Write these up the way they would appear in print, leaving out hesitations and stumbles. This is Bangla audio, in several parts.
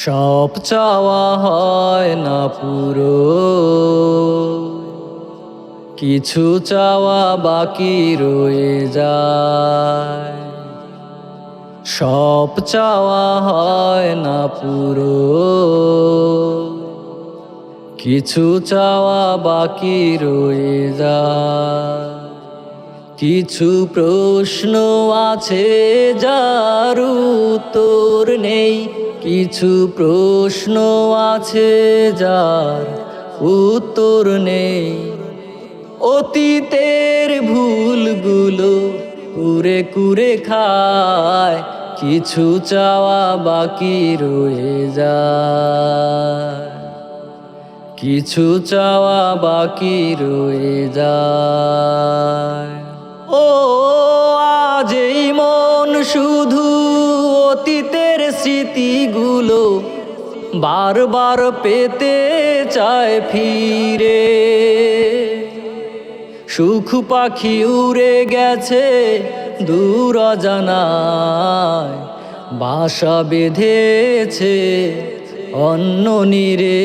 সব চাওয়া হয় না পুরো, কিছু চাওয়া বাকি রয়ে যায়। সব চাওয়া হয় না পুরো, কিছু চাওয়া বাকি রয়ে যায়। কিছু প্রশ্ন আছে যার উত্তর নেই, কিছু প্রশ্ন আছে যার উত্তর নেই। অতীতের ভুলগুলো কুরে কুরে খায়, কিছু চাওয়া বাকি রয়ে যায়। কিছু চাওয়া বাকি রয়ে যায়। ও আজ এই মন শুধু অতীতের স্মৃতিগুলো বারবার পেতে চায় ফিরে। সুখ পাখি উড়ে গেছে দূর অজানায়, বাসা বেঁধেছে অন্য নীরে।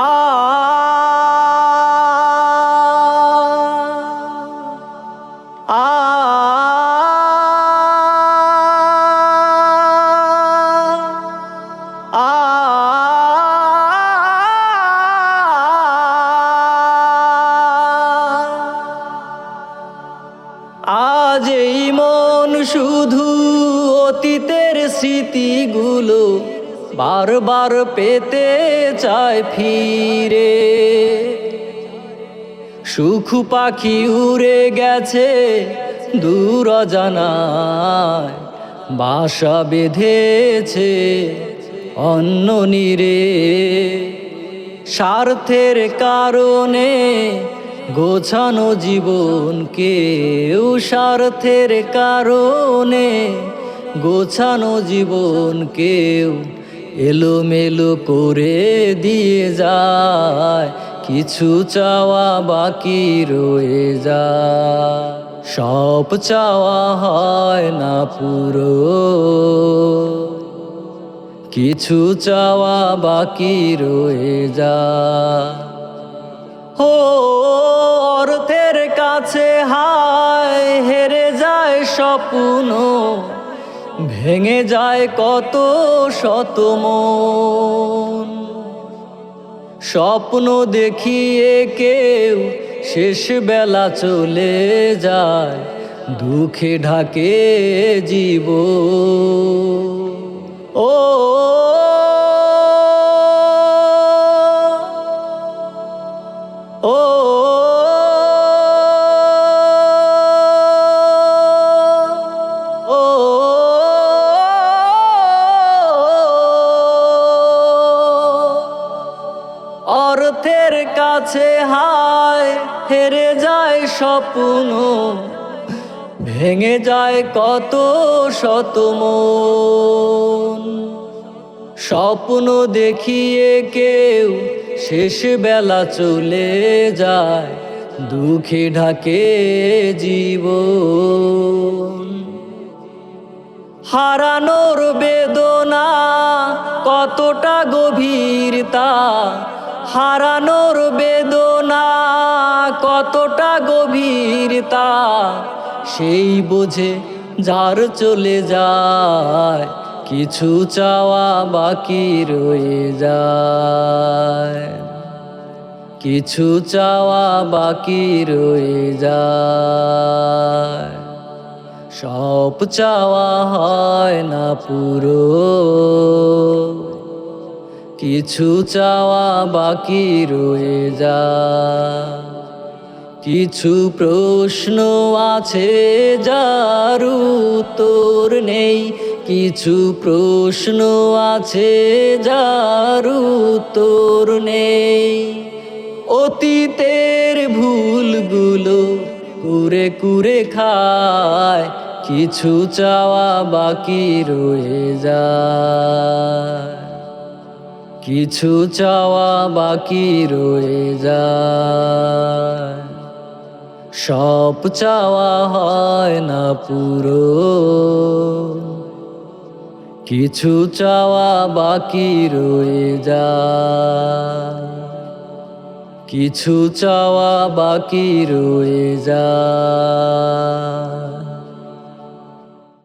আ আজ এই মন শুধু অতীতের স্মৃতিগুলো বারবার পেতে চায় ফিরে। সুখ পাখি উড়ে গেছে দূর অজানায়, বাসা বেঁধেছে অন্য নীরে। স্বার্থের কারণে গোছানো জীবন কেউ, স্বার্থের কারণে গোছানো জীবন কেউ এলোমেলো করে দিয়ে যায়। কিছু চাওয়া বাকি রয়ে যায়। সব চাওয়া হয় না পুরো, কিছু চাওয়া বাকি রয়ে যায়। ও অর্থের কাছে হায় হেরে যায় স্বপ্ন, ভেঙে যায় কত শত মন। স্বপ্ন দেখিয়ে কেউ শেষ বেলা চলে যায়, দুঃখে ঢাকে জীবন। ও ও অর্থের কাছে হায় হেরে যায় স্বপ্ন, ভেঙে যায় কত শত মন। স্বপ্ন দেখিয়ে কেউ শেষ বেলা চলে যায়, দুঃখে ঢাকে জীবন। হারানোর বেদনা কতটা গভীর তা, হারানোর বেদনা কতটা গভীর তা, সেই বোঝে যার চলে যায়। কিছু চাওয়া বাকি রয়ে যায়, কিছু চাওয়া বাকি রয়ে যায়। সব চাওয়া হয় না পুরো, কিছু চাওয়া বাকি রয়ে যায়। কিছু প্রশ্ন আছে যার উত্তর নেই, কিছু প্রশ্ন আছে যার উত্তর নেই। অতীতের ভুলগুলো কুরে কুরে খায়, কিছু চাওয়া বাকি রয়ে যায়। কিছু চাওয়া বাকি রয়ে যায়। সব চাওয়া হয় না পুরো, কিছু চাওয়া বাকি রয়ে যায়, কিছু চাওয়া বাকি রয়ে যায়।